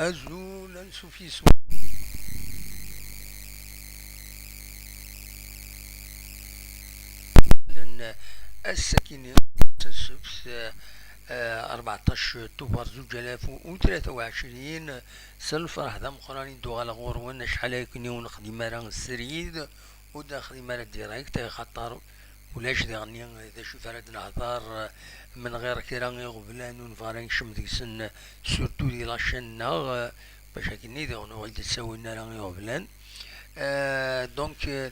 أزول سوفيسو لأن السكينة تسبس 14 أكتوبر 2023 سلف راه ذا مقراني دو على غورون شحال يكوني ونخدي مرا السريد ودا خدي مرا ديريكت خاطر ولاش ديغني إذا شوف راه نهضر من غير كيرا غبلان ونفارين شم ديك سن سورتو دي لاشين باش هكني ديغنو غيد تساوينا راه غبلان دونك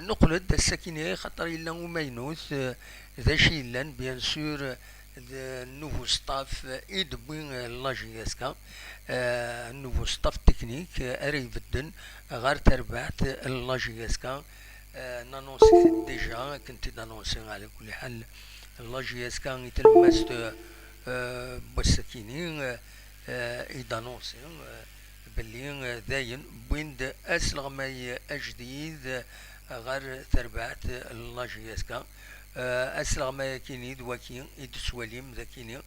نقلد السكينة خاطر إلا وماينوث ذا شي لان بيان سور النوفو ستاف يدبي لاجياسكا النوفو ستاف تكنيك اري بدن غير تربعت لاجياسكا نانونسي ديجا كنت نانونسي على كل حال لاجياسكا يتلمست بالسكيني يدانونسي باللي داين بويند اسلغماي اجديد غير تربعت لاجياسكا اسلغماي كينيد وكين يدسواليم ذاكيني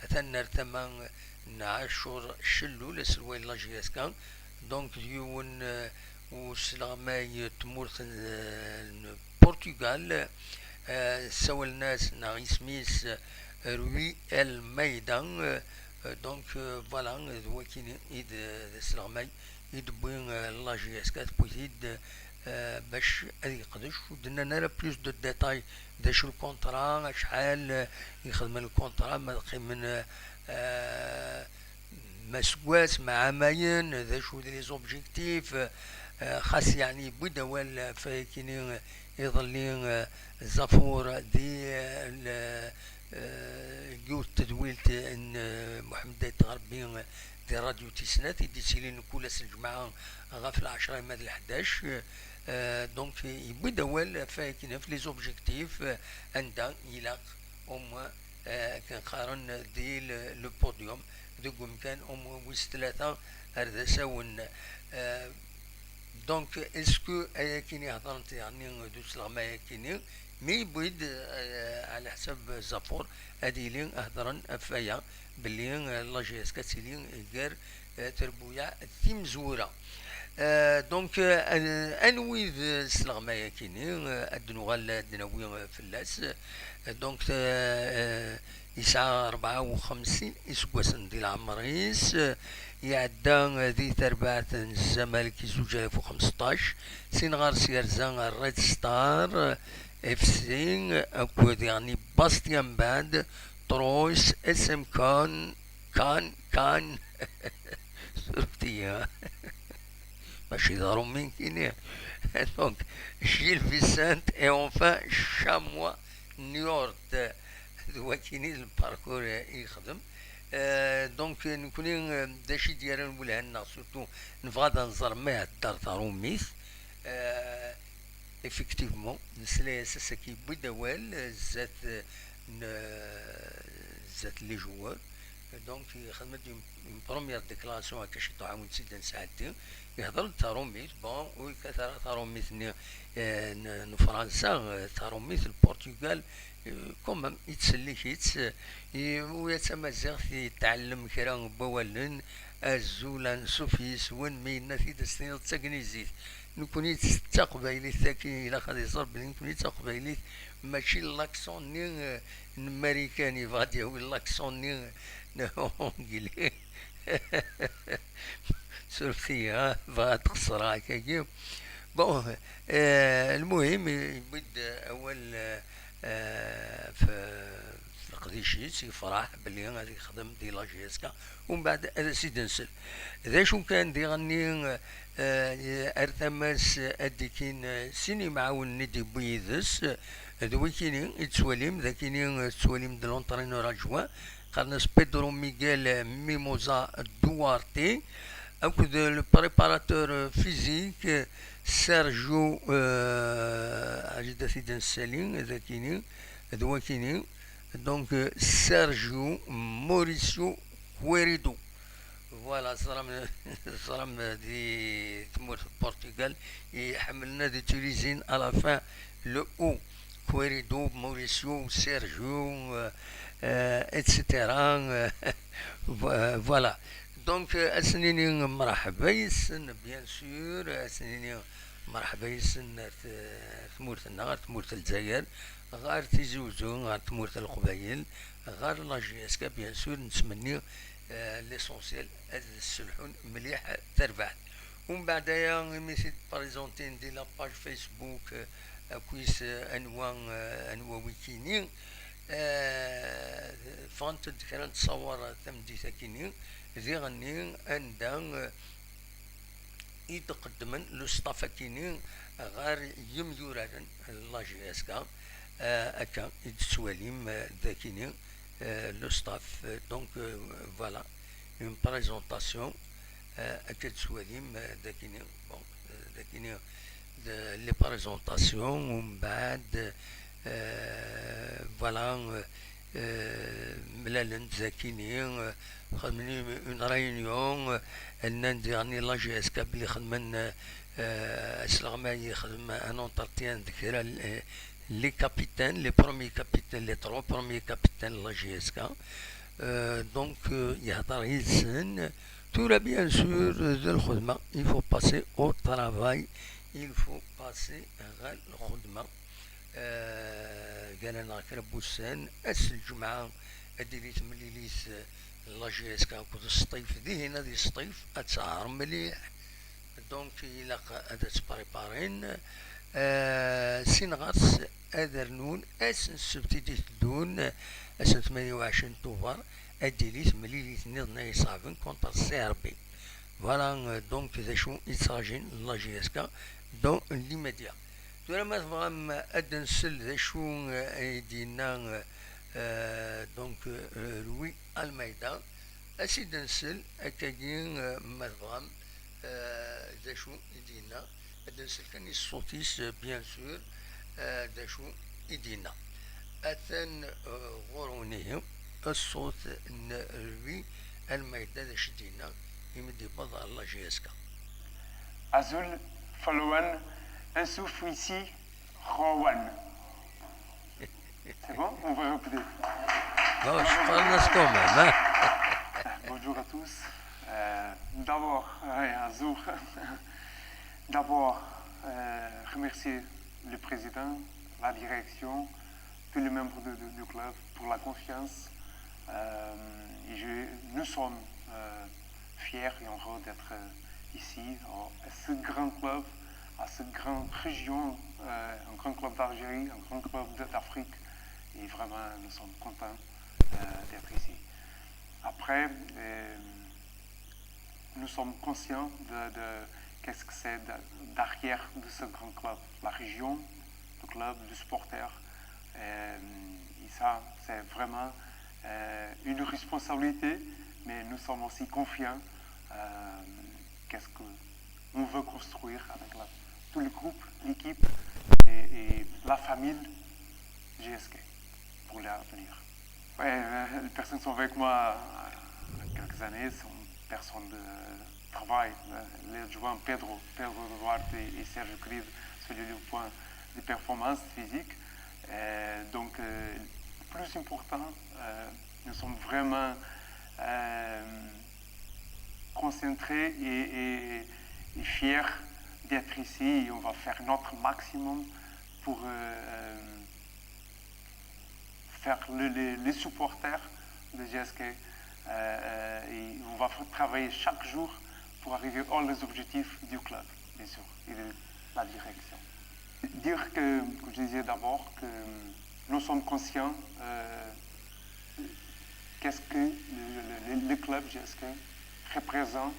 ثنر ثمان نعشر شلو لسلوي لاجياسكا دونك ديون وسلغماي تمورث البرتغال سوى الناس ناغي سميس روي الميدان دونك فوالا ذوكين إيد سلغماي يدبوين لاجياسكا بويتيد باش هذي يقدش ودنا نرى بلوس دو ديتاي دا شو الكونترا شحال يخدم الكونترا ما من مسواس مع ماين ذا شو لي زوبجيكتيف خاص يعني بدوال فاكينين يظلين زفور دي جوت تدويلت ان محمد غربي دي راديو تيسنات يدي سيلين كل الجماعة غاف العشرة ماد الحداش دونك يبدا وال فاكين في لي زوبجيكتيف عندها يلاق ام كنقارن دي لو بوديوم دوك كان ام ويس ثلاثة هذا ساون دونك اسكو كيني هضرت يعني دوس لغما كيني مي بيد على حسب زافور هادي لين هضرن فيا باللي لاجيس كاتسيلين غير تربويا ثيم زوره دونك انوي سلغمايا كيني الدنوغال الدناوي فلاس دونك يسعى 54 يسكواسن ديال عمريس يعدى ذي تربعة الزمالك زوج 2015 سين غار سيرزان الريد ستار اف سي اكود يعني باستيان باند ترويس اسم كان سورتيا ماشي دارو من كينيا دونك جيل فيسانت اي اونفان شاموا نيورت هو كيني الباركور يخدم دونك نكوني داشي ديال نقولها لنا سورتو نبغى نزر ما الدار تاع ميث افكتيفمون نسلا اساسا كي بدوال زات لي جوار دونك خدمت اون بروميير ديكلاراسيون هكا شي تعاون سيدان ساعتين يهضر تاروميت بون وكثر تاروميت فرنسا تاروميت البرتغال كومام يتسلي كيتس ويتمازغ يتعلم كرا بوالن الزولان سوفيس وين مينا في دستين تاكنيزيت نكوني تقبايلي ثاكي الى خدي صرب نكوني تقبايلي ماشي لاكسون ني امريكاني فادي هو لاكسون ني انجلي سورفيا فات قصرا هكاكي بون المهم يبدا اول في القديشيت يفرح بلي غادي يخدم دي لاجيسكا ومن بعد هذا سيد نسل ذا شو كان دي غني ارتماس اديكين سيني معاون ندي بيدس ذوي كيني يتسواليم ذا كيني تسواليم دو لونترينور ادجوان قرنس بيدرو ميغيل ميموزا دوارتي اكد لو بريباراتور فيزيك سيرجيو اجد سيد نسالين ذا كيني ذوي كيني دونك سيرجيو موريسيو كويريدو فوالا صرام دي تمور في البرتغال يحملنا دي توليزين على فان لو او كويريدو موريسيو سيرجيو اتسيتيرا فوالا دونك اسنيني مرحبا يسن بيان سور اسنيني مرحبا يسن ثمورتنا غير ثمورت الجزائر غير تيزوزو غير ثمورت القبايل غير لاجياسكا بيان سور نتمني ليسونسيال السلحون مليح تربح ومن بعدها ميسي بريزونتين دي لاباج فيسبوك كويس انواع ويكيني فانت كانت تصور تمديتا كيني ذي غني عندها يتقدمن لو ستاف كيني غير يم يورادن لاجي اسكا اكا يتسواليم ذاكيني لو ستاف دونك فوالا اون بريزونطاسيون اكا تسواليم ذاكيني بون ذاكيني لي بريزونطاسيون ومن بعد فوالا ملالن زاكيني خدمني اون ريونيون ان ديرني لا جي اس كاب اللي خدمن اسلغما يخدم ان اونترتيان ذكرى لي كابيتان لي برومي كابيتان لي ترو برومي كابيتان لا جي اس كا دونك يهضر يلسن تورا بيان سور ذو الخدمة il faut passer au travail il faut passer غير الخدمة قال انا كرا بوسان اس الجمعة اديريت مليليس لا جي اس كا كنت الصيف ذي هنا ذي الصيف اتسعر مليح دونك الى هذا تبريبارين سين غارس اذرنون اس السبت دي تدون اس 28 طوفر اديليت مليليت نضنا يصابن كونتر السي ار بي فوالا دونك ذا شو يتساجين لا جي اس كا دون ليميديا تورا ما تبغام ادنسل ذا شو يدينا دونك لوي الميدا اسيد نسل اكاين ما تبغام ذا شو يدينا ادنسل كان الصوتيس بيان سور ذا شو يدينا اثن غورونيه الصوت لوي الميدا ذا شدينا يمدي بضع الله جيسكا Azul Followan, un souffle ici, Rowan. C'est bon? On va répéter. Bonjour à tous. D'abord, Azul, d'abord remercier le président, la direction, tous les membres du club pour la confiance. Nous sommes fiers et heureux d'être ici, à ce grand club, à cette grande région, un grand club d'Algérie, un grand club d'Afrique. Et vraiment, nous sommes contents d'être ici. Après, nous sommes conscients de qu'est-ce que c'est derrière de ce grand club, la région, le club, le supporter. Et ça, c'est vraiment une responsabilité, mais nous sommes aussi confiants qu'est-ce qu'on veut construire avec tout le groupe, l'équipe et la famille GSK pour l'avenir. Ouais, les personnes sont avec moi quelques années, sont personnes de travail. Les adjoints Pedro Duarte et Sergio Querido sur le point de performance physique. Donc, le plus important, nous sommes vraiment concentrés et fiers d'être ici et on va faire notre maximum pour faire les supporters de GSK et on va travailler chaque jour pour arriver aux objectifs du club, bien sûr, et de la direction. Dire que je disais d'abord que nous sommes conscients qu'est-ce que le club GSK représente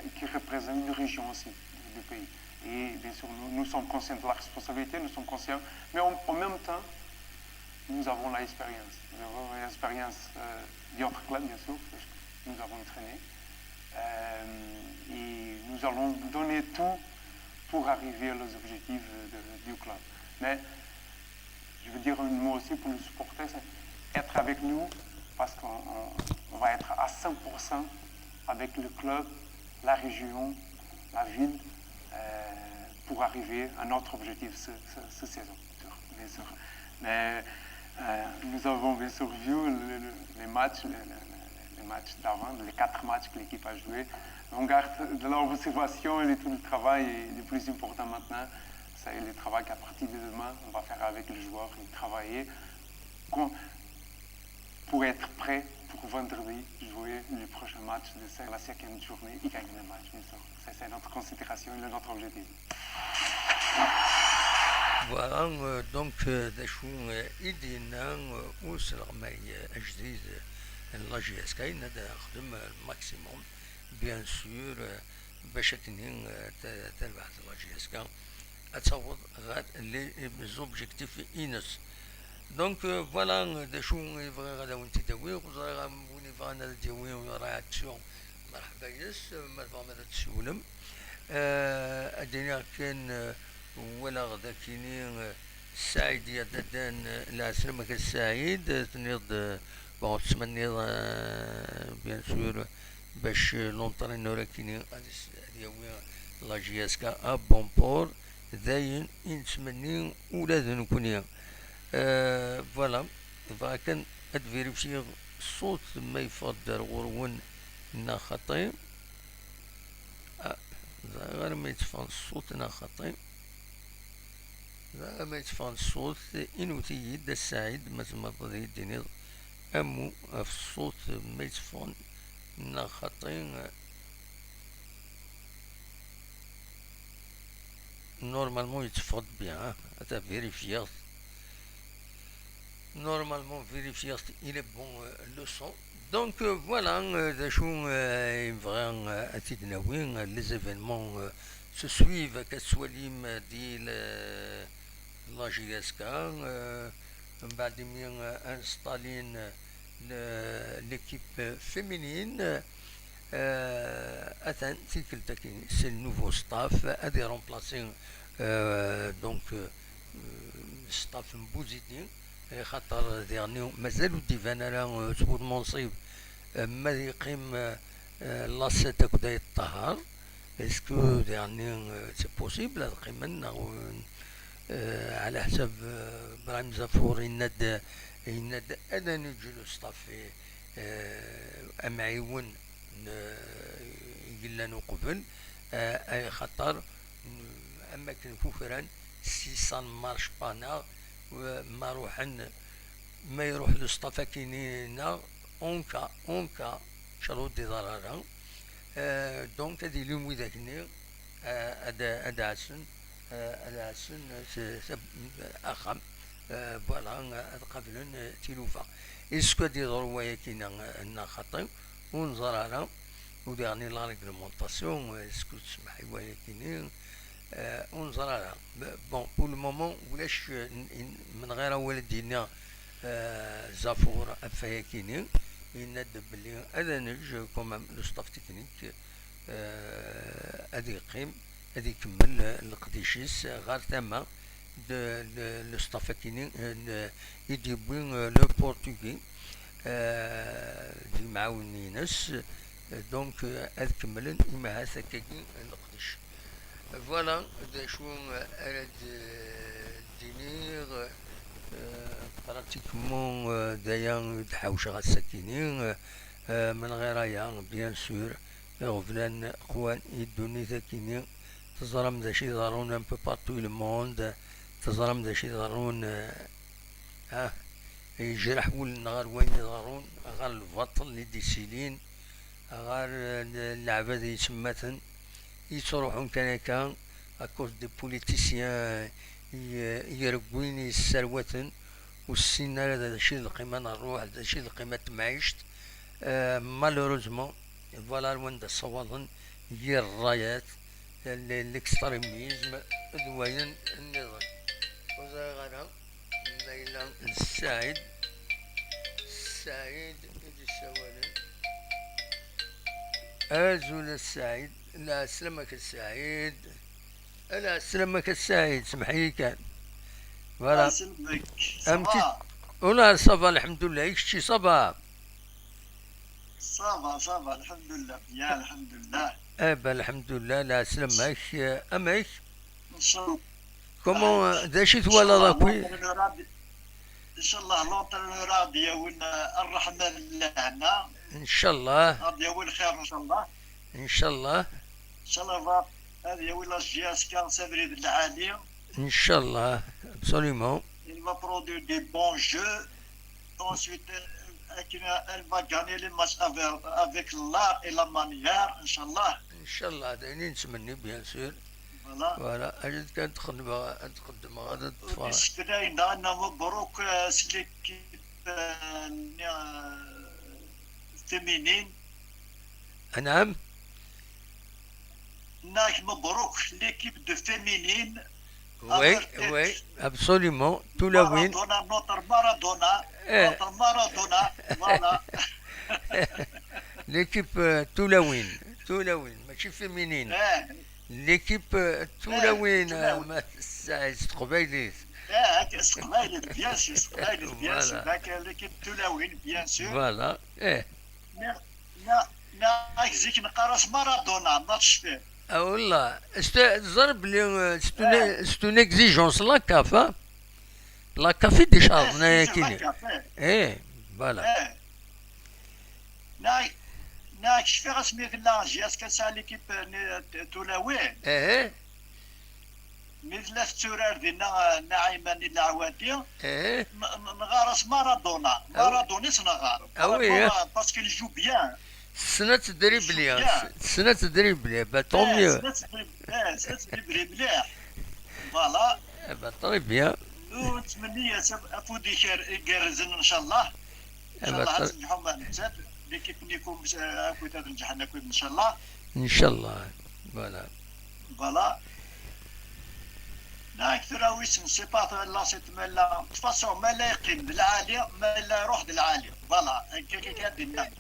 et qui représente une région aussi du pays. Et bien sûr, nous sommes conscients de la responsabilité, nous sommes conscients, mais en même temps, nous avons l'expérience. Nous avons l'expérience d'autres clubs, bien sûr, parce que nous avons entraîné. Et nous allons donner tout pour arriver aux objectifs du club. Mais je veux dire un mot aussi pour les supporters, c'est être avec nous, parce qu'on va être à 100% avec le club, la région, la ville, pour arriver à notre objectif cette saison, bien sûr. Mais nous avons bien sûr vu les matchs matchs d'avant, les 4 matchs que l'équipe a joués. On garde de l'observation et tout le travail. Et le plus important maintenant, c'est le travail qu'à partir de demain, on va faire avec les joueurs et travailler pour être prêt pour vendredi jouer le prochain match de la 5e journée et gagner le match, bien sûr. C'est notre considération et notre objectif. Voilà, donc de شو ايدينا وصل معي جديد لا جي اس كاي نخدم الماكسيموم بيان سور باش تنين تربح لا جي اس كا اتصور غاد لي زوبجيكتيف انس دونك فوالا دا شو يبغي غادا وانت تداوي وني بغا انا داوي رياكسيون مرحبا يس مرحبا ما تسولم الدنيا كان ولا غدا كاينين السعيد يا دادان لا سلمك السعيد تنيض بون تسمنيض بيان سور باش لونطرينور كاينين هادي هو لا جي اس كا بون بور داين نتمني ولاد نكونيا فوالا فكان ادفيريفي الصوت ما يفضل غرون نا خطي غير ما يتفان الصوت نا خطي ما يتفان الصوت إنوتي يد السعيد مثل ضدي يديني أمو في الصوت ما يتفان نا خطي نورمالمون يتفض بيان هذا فيريفيات normalement vérifier il est bon le son donc voilà de شو يبغى أكيد ناويين les événements se suivent كسواليم ديال لا جي اس كا من بعد مين انستالين ليكيب فيمينين أتن تيكل تاكين سي النوفو ستاف أدي رومبلاسين دونك ستاف مبوزيتين خاطر ديرنيو مازالو ديفان على سبوت منصيب ما يقيم لاسيت كدا يطهر اسكو ديرني سي بوسيبل تقيم لنا على حسب ابراهيم زفور يناد انا نجلو صافي امعيون يقلانو قبل اي خاطر اماكن كفران سي سان مارش بانا ما روحن ما يروح للصطفى كاينين اونكا شروط دي ضرارة دونك هادي اليوم وذاكني ادا عسن اخم فوالا قبل تيلوفا اسكو دي ضروايا كاينه خطي ونزرارة وديرني لا ريغلومونطاسيون اسكو تسمح ويا كاينين ونزرارة بون بور لو مومون ولاش من غير والدينا زافور افايا كاينين يناد بلي هذا نج كومام لو ستاف تكنيك هادي يقيم هادي يكمل القديشيس غير تما لو ستاف كاينين يديبوين لو بورتوغي دي معاونينس دونك هاد كملن مع هكاكي القديش فوالا دا شو اراد دينير براتيكمون دايا تحاوش غا الساكنين من غير بيان سور غفلان خوان يدوني ذاكينين تزرم دا شي ضارون ان بو بارتو لو موند تزرم دا شي ضارون يجرح ول غير وين ضارون غير البطل اللي ديسيلين غير العباد يتماتن يتروحون كان اكوز دي بوليتيسيان يرقوين الثروات والسنة هذا شي القيمة نروح هذا شي القيمة معيشت مالوروزمون فوالا وين دا صوالن هي الرايات الاكستريميزم دوين النظام وزا غانا ليلى السعيد يدي السوالن ازول السعيد لا سلمك السعيد لا سلمك السعيد سمحي كان فوالا سلمك امتي صباح ولا صبا الحمد لله يكشي صبا صباح الحمد لله يا الحمد لله ابا الحمد لله لا سلمك امك ان شاء الله كومون داشي ان شاء ولا الله راكوي ان شاء الله لونطر راضية وان الرحمة لله هنا ان شاء الله. هذا هو الخير ان شاء الله. ان شاء الله. ان شاء الله هذه هو لا جياسكا سافري العالي. ان شاء الله. absolument. Il va produire des bons jeux. Ensuite, elle va gagner les matchs avec l'art et la manière, Inch'Allah. ان شاء الله دايرين نتمني بيان سور. Voilà. فوالا اجد كانت تقدم غادا الطفال. ونشترينا أن مبروك ليكيب féminine. نعم. مبروك l'équipe de féminine. Oui, oui, absolument. Tout la win. Maradona, notre Maradona. Notre Maradona. Voilà. L'équipe tout la win. Tout la win. ماشي féminine. L'équipe tout la win. استقبيليت. استقبيليت bien sûr. استقبيليت bien sûr. l'équipe tout la win bien sûr. Voilà. ناكزيك نقراش مارادونا ما تشفيه. Ah والله ضرب لي c'est une exigence la CAF. La CAF دي شارنا كيني. فوالا. ناك شفي غاسمي في لاجي اسكا سا ليكيب تولاوين. مثل التورار ديالنا نعيمان العوادي. نغارس مارادونا. مارادوني سنغار. باسكو جو بيان. سنة تدريب لي با طون ميو. سنة تدريب لي. فوالا. با طري بيان. ونتمنى افودي كارزن ان شاء الله. ان شاء الله تنجحوا مع النساء. ليكيب نيكم اكو تنجح نكون ان شاء الله. ان شاء الله. فوالا. فوالا. أكثر ويسن سي با لا سيت مالا فاسون مالا يقيم العالية مالا يروح للعالية فوالا كي هادينا.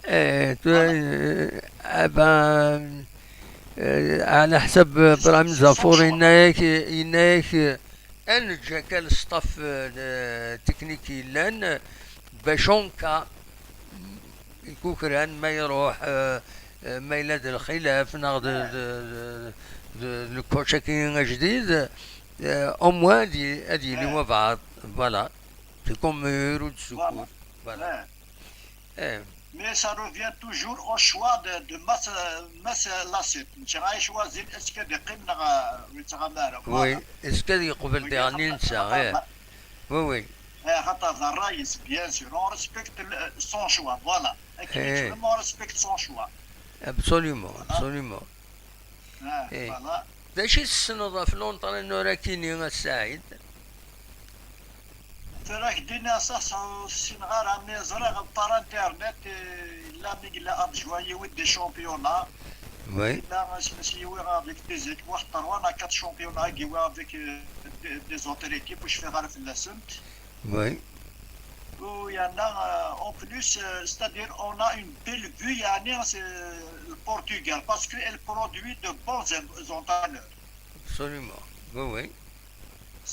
على حسب ابراهيم زافور ينايك انجا كان الستاف تكنيكي لان باشونكا يكوكران ما يروح ما يلاد الخلاف ناخذ الكوتشاكين جديد au moins هذه اللي هو بعض فوالا c'est comme يرد سكوت فوالا. Mais ça revient toujours au choix de masse lasset. انت غاي شوازين اسكو يقيم ويتغامر. وي اسكو يقبل ديرني نسا. وي خاطر الرئيس بيان سور اون ريسبكت سون شوا فوالا. اكيد اون ريسبكت سون شوا. absolument. فوالا. داش السنة في لونطرينور راكيني السعيد. تراك دينا صح سنغار عمي زرع بار انترنت لا ميغلا ادجواي ودي شامبيونا. وي. لا ماشي يوي افيك دي زيك واحد طروانا 4 شامبيونا كيوا افيك دي زوتر ايكيب واش في غير في اللاسنت. وي. ويانا اون بلوس ستادير اون ا اون بيل فيو يعني البرتغال باسكو ال برودوي دو بون زونتانور. absolument. Oui.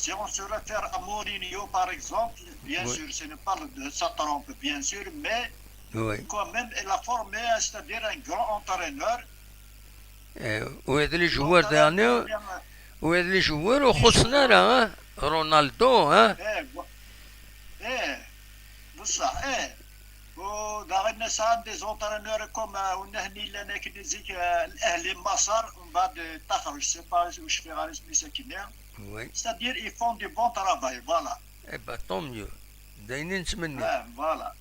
Si on se réfère à Mourinho par exemple, bien sûr, ce n'est pas de sa trompe, bien sûr, mais quand même, il a formé, c'est-à-dire un grand entraîneur. وهذا اللي جوار دانيو وهذا اللي جوار وخصنا راه رونالدو. بصح وداغ الناس عندي زونترينور كوم ونهني لنا كنيزيك الاهلي مصر ومن بعد تخرج سي با واش في غير سميتها كينا. وي. c'est-à-dire ils font du bon travail voilà. با طون ميو دايرين نتمنى. فوالا.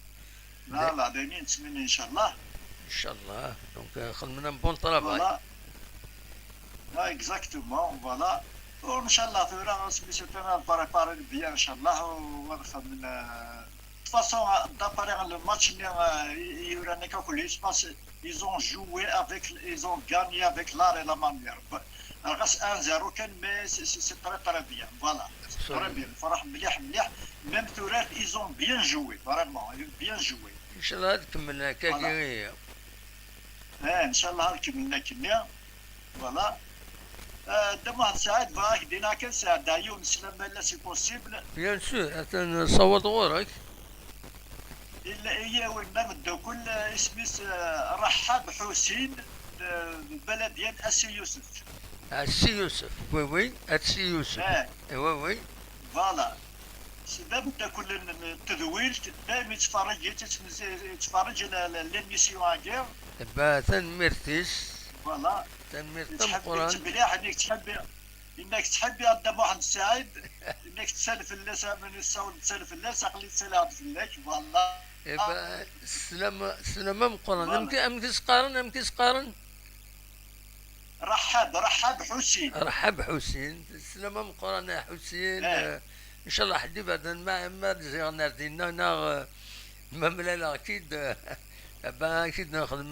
لا دايرين نتمنى ان شاء الله. ان شاء الله دونك خدمنا بون طرافاي. فوالا. اكزاكتومون فوالا. وان شاء الله ثورة سميتو تانا بريباري بيان ان شاء الله ونخدم من de toute façon, d'après le match, ils ont joué avec, ils ont gagné avec l'art et la manière. Alors, 1-0, mais c'est très très bien. Voilà. Très bien. Même Tourette, ils ont bien joué. Vraiment, ils ont bien joué. Inch'Allah, كملنا كاكيريا. ان شاء الله كملنا كمية. Voilà. دمها سعيد باك دينا كان سعيد دايو نسلم لا سي بوسيبل. بيان سور نصوت غورك. إلا هي والنبض كل اسميس رحاب حسين بلدية أسي يوسف. أسي يوسف وي أسي يوسف. وي. فوالا. سبب كل التذويل دائما يتفرج ليميسيون هاكيا. تنمرتيس فوالا. تنمرتم تحب قران مليح انك تحبي عند محمد السعيد انك تسالف الناس من الصوت تسالف الناس عقلي تسالف فيك. فوالا. سلام قران أم كيسقارن رحب حسين. رحب حسين سلام قران حسين. ان شاء الله حدي بعد ما نجي نردينا ما ملالا اكيد. اكيد نخدم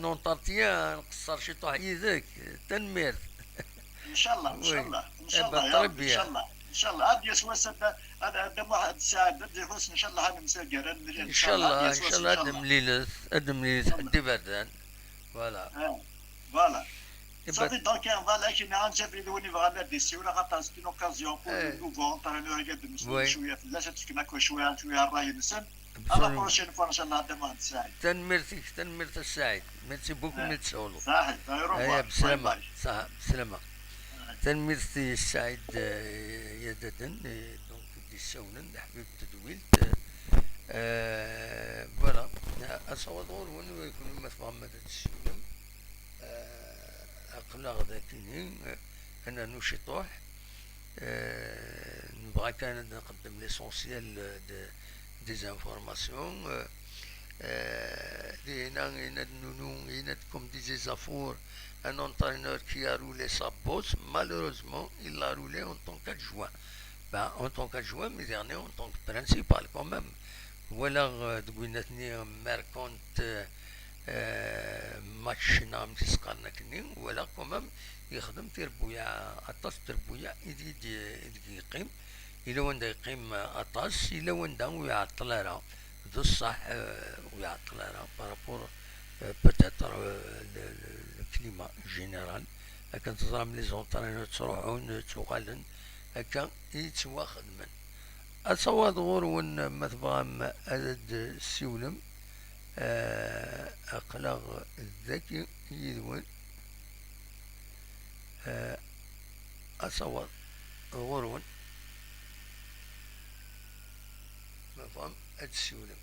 نونطارتيان نقصر شي طوح يدك تنمير. ان شاء الله ان شاء الله ان شاء الله يا ربي ان شاء الله ان شاء الله. هذا يسوس هذا واحد ساعه بدي ان شاء الله هذا مسجل ان شاء الله ادم ليلة حدي بعد فوالا. فوالا. صافي دونك فوالا كي نجبري لوني فوالا ديسي ولا خاطر سيت اون اوكازيون بور نوفو نطرا نوريغاد المسلمين شويه في الناس تفكنا شويه الراي نسن. على بروشين فوا ان شاء الله هذا ما السعيد. تنمرت السعيد. ميرسي بوكو ميرسي سولو. صحيح. هيا بسلامة. صح بسلامة. تنمرتي السعيد يا ددن دونك دي سونن حبيب تدويلت. فوالا اصور دور ونو يكون مثلا مدى السلم. أقلق ذاكيني أنا نوشي طوح. نبغى كان نقدم ليسونسيال دي زانفورماسيون. هنا comme disait Zafour, un entraîneur qui a roulé sa bosse, malheureusement, il l'a roulé en tant qu'adjoint. En tant qu'adjoint, mais dernier en tant que principal quand même. Voilà, mercante ماتش نعم تسقرنا كني ولا كمام يخدم تربويا أطاس تربويا يدي يقيم إلا وندا يقيم أطاس إلا وندا ويعطل راه ذو الصح ويعطل راه بارابور بتاتر الكليما جينيرال هكا تزرع من لي زونطرينور تروحون تغالن هكا يتسوا خدمن أصوات غور ون مثلا أدد السيولم. أقلق الذكي يدون أصور غرون مفهوم أتسولم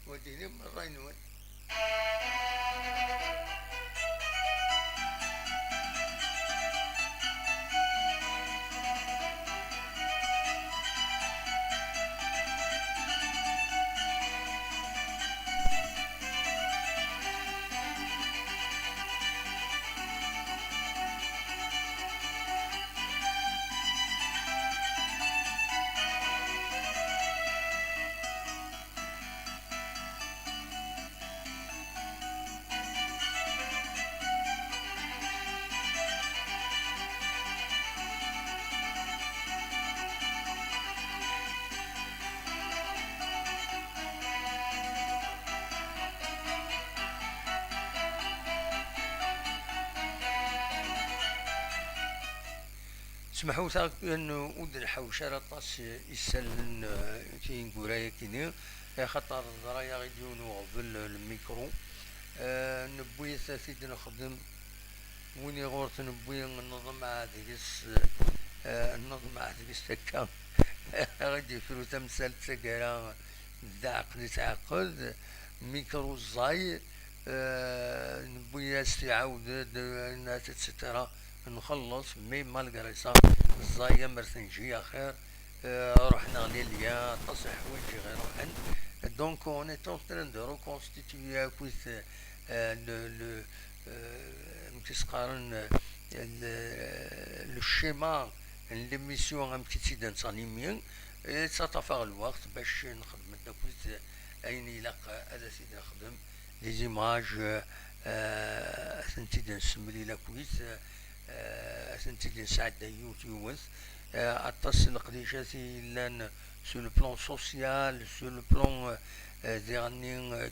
وديني مرينون. سمحوا ثاك انه ود الحوشره طاس يسلن كي نقول كيني خاطر رايا غيديونو قبل الميكرو. نبوي ثاثيد نخدم ويني غورت نبوي ننظم مع ديكس تكا غادي يفرو تمثال تسكرا داق نتعقد ميكرو الزاي. نبوي استعاود الناس تسترا نخلص مي مالغري سا الزايا مرثنجي خير. رحنا لليا تصح وجهي غير روحن دونك اون ايت اون تران دو ريكونستيتيي كويث لو مكيسقارن لو شيما ليميسيون ام كيتيدان سانيمين تتفاغ الوقت باش نخدم كويث اين يلاق هذا سيدي نخدم لي زيماج ثنتي نسملي لا كويث ثنتي نساعد يوتيوب أتصل قديشاتي لان sur le plan social, sur le plan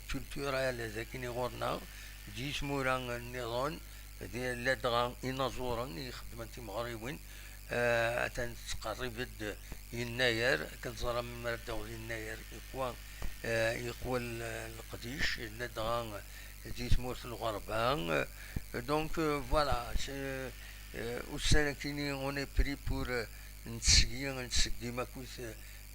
culturel ذاكني غورنا جيش موران النظام ديال لادغا ينازورا يخدم انت مغربين تنتقرب يناير كنزرا من مرد يناير يقوى القديش لادغا جيش مورت الغربان دونك فوالا والسنة كيني اون بري بور نتسقي ماكوث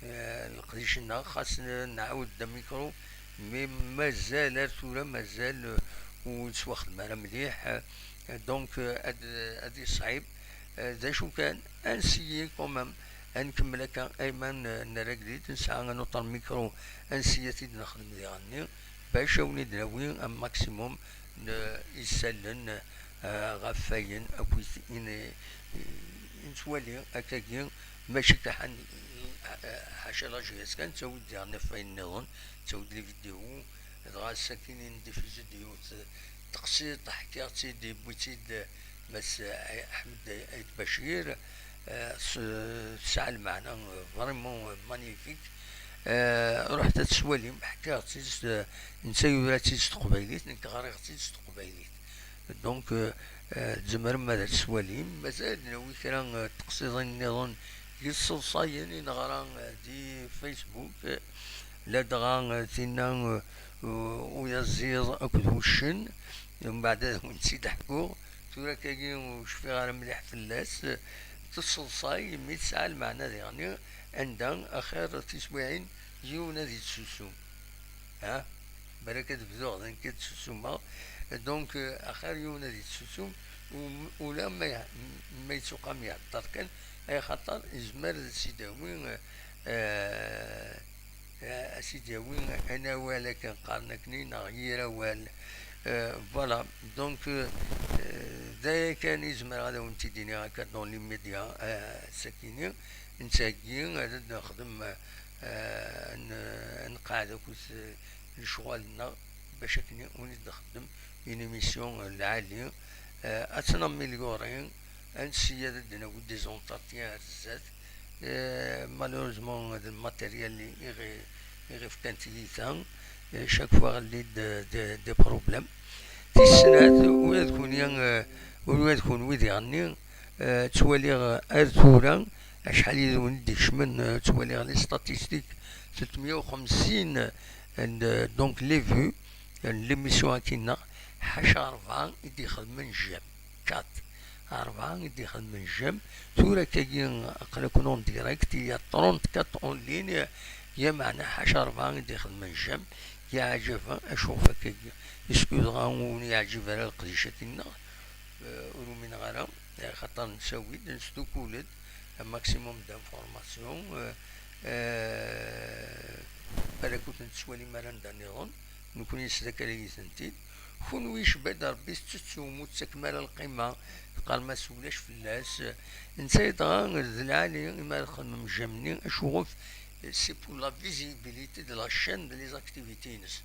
القديشنا خاص نعاود الميكرو مي مازال ثورة مازال ونتواخد معنا مليح دونك هادي صعيب ذا شو كان انسيي كومام نكمل هكا ايمن نراقديت نسعى نوطر الميكرو انسيتي نخدم ديالني باش وني دراوي ان ماكسيموم يسالن غفاين اكويت نتوالي هكاكي ماشي كحن حاشا لا جهاز كان تسوي ديالنا فاين نظن تسوي لي فيديو دغا ساكنين دي في فيديو تقصيد حكايتي دي بوتيد بس احمد عيد بشير سعى معنا فريمون مانيفيك رحت تسوالي حكايتي نسيو تيست قبيليت نكغاري تيست قبيليت دونك تزمر ماذا تسوالي مازال ناوي كرا تقصيدين نظن يصلصاين نغرا دي فيسبوك لا دغا تينا ويزيض اكد وشن من بعد نسيت حكو تورا كاكي وشفي غير مليح فلاس تصلصاي مي تسعى المعنى يعني عندها اخر تسويعين يجيو نادي تسوسو ها بركة بدو غدا كتسوسو دونك اخر يوم نادي تسوسو ولا ما يتسوق يعطر كان اي خاطر يزمر سيداوي سيدي وين انا ولا كان قارنكني نغير وال فوالا دونك ذا كان يزمر هذا وانت ديني هكا دون لي ميديا ساكنين نساكي هذا نخدم نقعد لشغلنا باش كني وني نخدم اون ايميسيون العالية اتنا مليورين انسيا دنا ودي زونتارتيان الزات malheureusement le matériel est كانت chaque fois des problèmes تيسنات ويا تكون ويدي غني توالي ارثورا شحال يدون ديكش من توالي لي ستاتيستيك 350 دونك لي فيو ليميسيون كينا حاشا 4 يدي خدمن جام 4 يدي خدمن جام ثورة كاين اقل يكون اون ديريكت هي 34 اون لين يا معنى حاشا 4 يدي خدمن جام يعجبها اشوفها كاين يسكوزغا وني يعجب على القديشة كينا ومن غيرها خاطر نسوي نستوكولد ماكسيموم دانفورماسيون بلا كنت نتسوالي مران دانيغون نكون يسدك علي سنتيد كون ويش بدا ربي ستسومو تكمل القيمة قال ما سولاش فلاس نسيت غا العالي ما نخدم جامني اشوف سي بور لا فيزيبيليتي دو لا شين دو لي زاكتيفيتي نس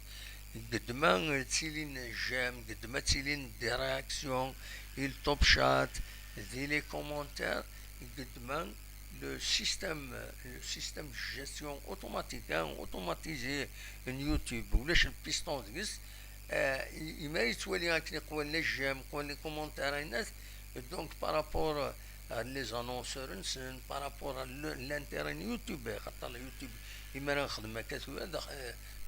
قد ما تسيلين جام قد ما تسيلين دي رياكسيون التوب شات دي لي كومونتير قد ما le système de gestion automatique automatisé YouTube ولاش البيستون ديس يما يتولي هاك قوال لي جيم قوال لي كومونتير الناس دونك بارابور لي زانونسور نسن بارابور لانتيرن يوتيوب خاطر اليوتيوب يما راه نخدم هكا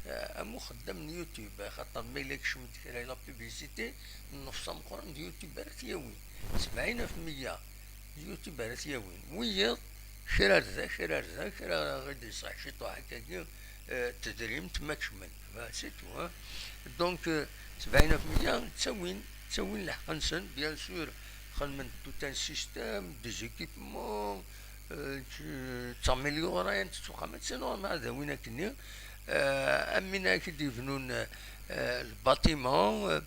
امو خدام يوتيوب خاطر ما يلاكش مدير لا بوبليسيتي نفس مقرن يوتيوب راه تياوي 70% اليوتيوب راه تياوي ويا شرار غادي صح شي طاح هكاكي تدريم تما كشمل سيتو دونك 70% تسوين الحق نسن بيان سور خدمت توت ان سيستيم دي زيكيبمون تاميليورين تسوقامات سي نورمال هذا وين كني امينا كي يبنون الباتيمون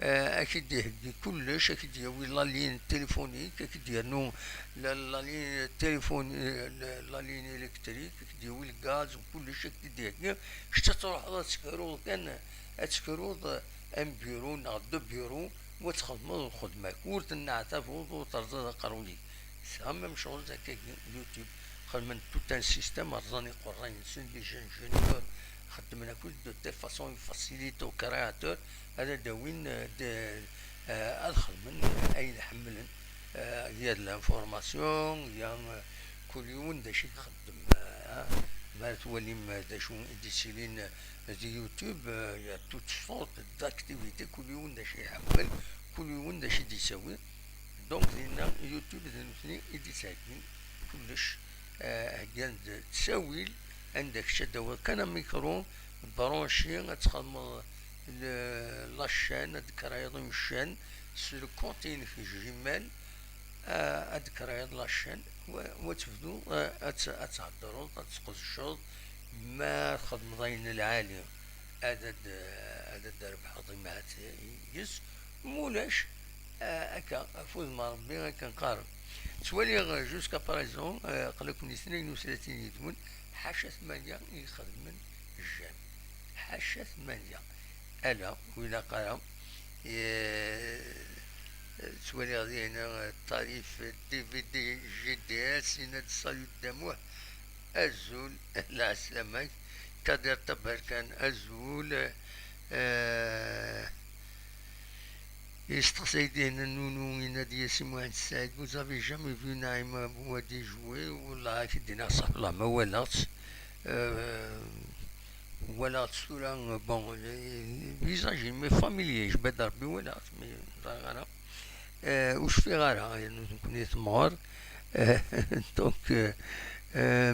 اكيد يهدي كلش اكيد يوي لا لين تليفونيك اكيد يرنو لا لين تليفون لا لين الكتريك اكيد يوي الغاز وكلش اكيد يهدي شتا تروح تسكرو كان تسكرو ان بيرو نا دو بيرو وتخدموا الخدمه كورت النعتاف وترضى قرولي سا ميم شوز هكاك اليوتيوب خدمت توت ان سيستيم رزاني قرين سن لي جونيور خدمنا كل دو تيل فاسون فاسيليتو كرياتور هذا داوين ادخل من اي حمل هي الانفورماسيون يا كل يوم داش يخدم ما تولي ما داشو ديسيلين دي يوتيوب يا توت سورت داكتيفيتي كل يوم داش يحمل كل يوم داش يسوي دونك لينا يوتيوب دنفني يدي ساكن كلش هكذا تساويل عندك شدوات كان ميكرو برونشي تخدم لاشين اذكر ايضا الشان سلو كونتين في جمال اذكر ايضا لاشين وتبدو اتهضروا تقصشوا ما خدم ضين العالي عدد ربح ضيمات يس مولاش هكا فوز مع ربي هكا نقارن تولي جوسكا باريزون قالكم 32 يدون حاشا 8 يخدمن الجام حاشا 8 الا ولا قرا تولي غادي هنا الطريف دي في دي جي دي اس هنا تصايد دموه ازول لا عسلامك كادر تبهر كان ازول يستقصيدي هنا نونو هنا دي اسمه عند السعيد vous avez jamais vu Naïma Bouadi jouer والله كدينا صح الله ما ولات ولات صورة بون فيزاجي مي فاميليي جبد ربي ولات مي غانا وش في غارة يعني نكون تمغر دونك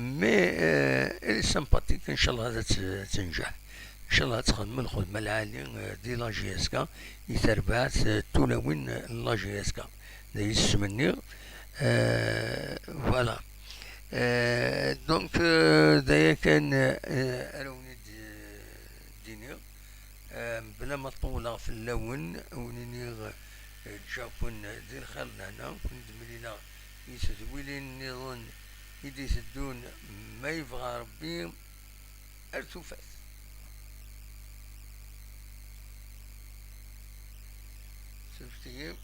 مي الي سامباتيك ان شاء الله هذا تنجح ان شاء الله تخدم الخدمة العالية دي لاجيسكا يتربعت تولوين لاجيسكا دا يسمني فوالا دونك دايا كان روني ديني بلا ما طولة في اللون ونيني جاكون دي الخير لهنا كنت ملينا يسدويلين نظن يدي يسدون ما يبغى ربي ارتفات شفتي